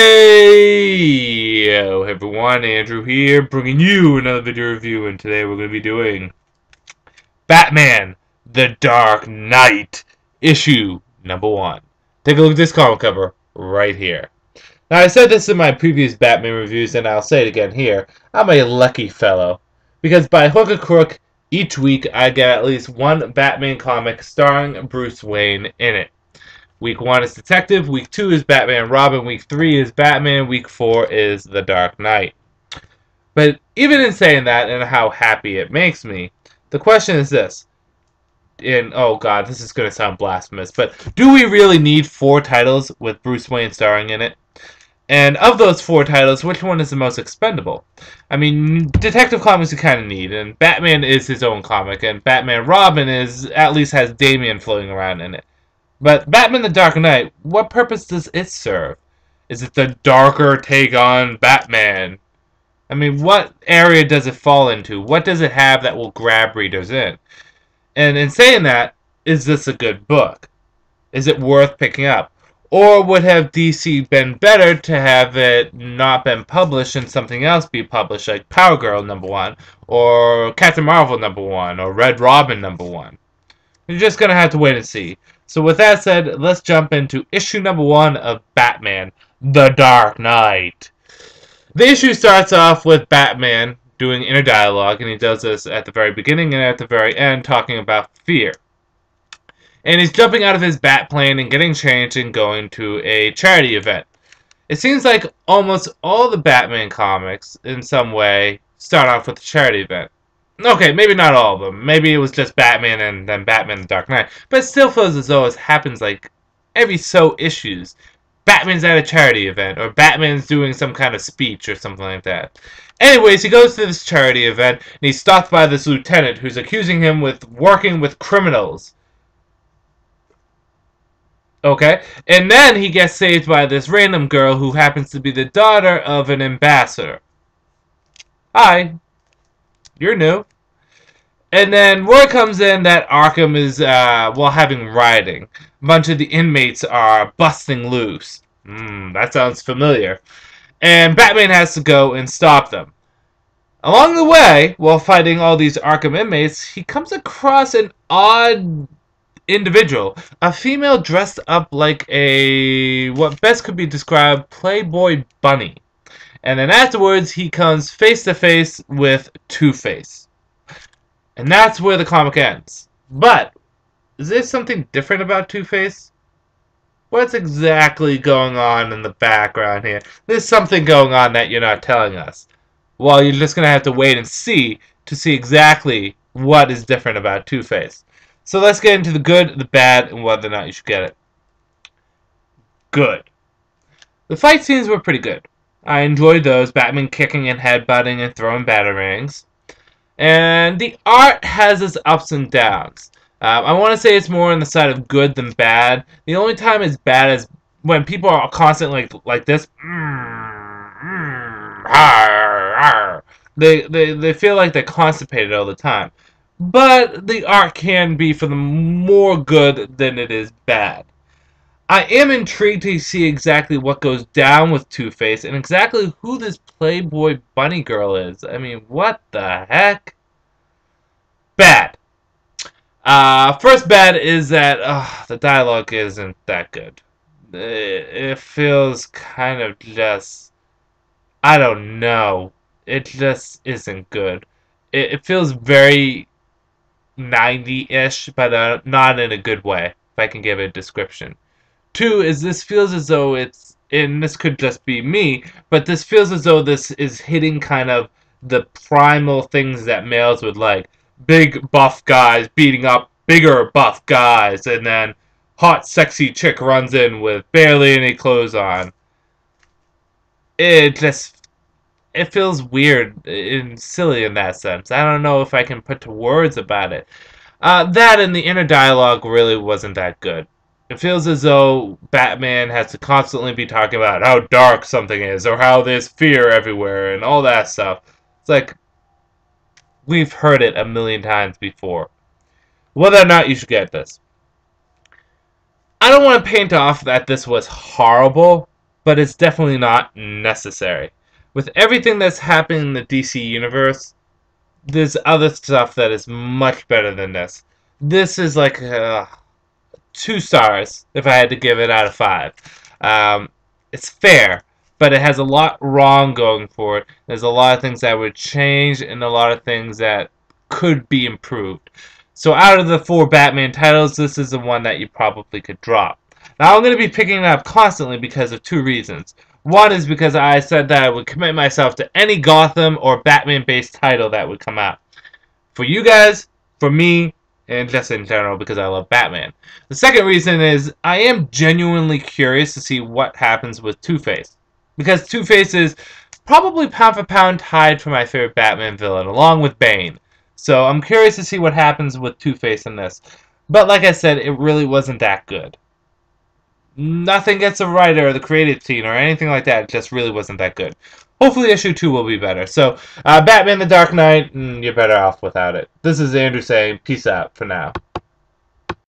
Hey, yo, everyone, Andrew here, bringing you another video review, and today we're going to be doing Batman, The Dark Knight, issue number 1. Take a look at this comic cover right here. Now, I said this in my previous Batman reviews, and I'll say it again here. I'm a lucky fellow, because by hook or crook, each week I get at least one Batman comic starring Bruce Wayne in it. Week 1 is Detective, Week 2 is Batman and Robin, Week 3 is Batman, Week 4 is The Dark Knight. But even in saying that and how happy it makes me, the question is this. Oh god, this is going to sound blasphemous, but do we really need 4 titles with Bruce Wayne starring in it? And of those 4 titles, which one is the most expendable? I mean, Detective Comics you kind of need, and Batman is his own comic, and Batman Robin at least has Damian floating around in it. But Batman the Dark Knight, what purpose does it serve? Is it the darker take on Batman? I mean, what area does it fall into? What does it have that will grab readers in? And in saying that, is this a good book? Is it worth picking up? Or would have DC been better to have it not been published and something else be published, like Power Girl #1, or Captain Marvel #1, or Red Robin #1? You're just going to have to wait and see. So with that said, let's jump into issue number 1 of Batman, The Dark Knight. The issue starts off with Batman doing inner dialogue, and he does this at the very beginning and at the very end, talking about fear. And he's jumping out of his Batplane and getting changed and going to a charity event. It seems like almost all the Batman comics, in some way, start off with a charity event. Okay, maybe not all of them. Maybe it was just Batman and then Batman the Dark Knight. But it still feels as though it happens like every so issues. Batman's at a charity event, or Batman's doing some kind of speech or something like that. Anyways, he goes to this charity event, and he's stopped by this lieutenant who's accusing him with working with criminals. Okay, and then he gets saved by this random girl who happens to be the daughter of an ambassador. Hi. You're new. And then word comes in that Arkham is, having rioting. A bunch of the inmates are busting loose. That sounds familiar. And Batman has to go and stop them. Along the way, while fighting all these Arkham inmates, he comes across an odd individual. A female dressed up like what best could be described, Playboy bunny. And then afterwards, he comes face to face with Two-Face. And that's where the comic ends. But, is there something different about Two-Face? What's exactly going on in the background here? There's something going on that you're not telling us. Well, you're just going to have to wait and see to see exactly what is different about Two-Face. So let's get into the good, the bad, and whether or not you should get it. Good. The fight scenes were pretty good. I enjoyed those, Batman kicking and headbutting and throwing batarangs. And the art has its ups and downs. I want to say it's more on the side of good than bad. The only time it's bad is when people are constantly like this. They feel like they're constipated all the time. But the art can be for the more good than it is bad. I am intrigued to see exactly what goes down with Two-Face and exactly who this Playboy bunny girl is. I mean, what the heck? Bad. First bad is that the dialogue isn't that good. It feels kind of just, I don't know. It just isn't good. It feels very 90-ish, but not in a good way, if I can give it a description. 2 is this feels as though it's, and this could just be me, but this feels as though this is hitting kind of the primal things that males would like. Big buff guys beating up bigger buff guys, and then hot sexy chick runs in with barely any clothes on. It feels weird and silly in that sense. I don't know if I can put to words about it. That and the inner dialogue really wasn't that good. It feels as though Batman has to constantly be talking about how dark something is, or how there's fear everywhere, and all that stuff. It's like, we've heard it a million times before. Whether or not you should get this. I don't want to paint off that this was horrible, but it's definitely not necessary. With everything that's happening in the DC universe, there's other stuff that is much better than this. This is like 2 stars if I had to give it out of 5. It's fair, but it has a lot wrong going for it. There's a lot of things that would change and a lot of things that could be improved. So out of the 4 Batman titles, this is the one that you probably could drop. Now I'm going to be picking it up constantly because of 2 reasons. One is because I said that I would commit myself to any Gotham or Batman-based title that would come out. For you guys, for me, and just in general because I love Batman. The second reason is I am genuinely curious to see what happens with Two-Face. Because Two-Face is probably pound for pound tied for my favorite Batman villain, along with Bane. So I'm curious to see what happens with Two-Face in this. But like I said, it really wasn't that good. Nothing gets a writer or the creative team or anything like that. It just really wasn't that good. Hopefully issue 2 will be better. So, Batman the Dark Knight, you're better off without it. This is Andrew saying peace out for now.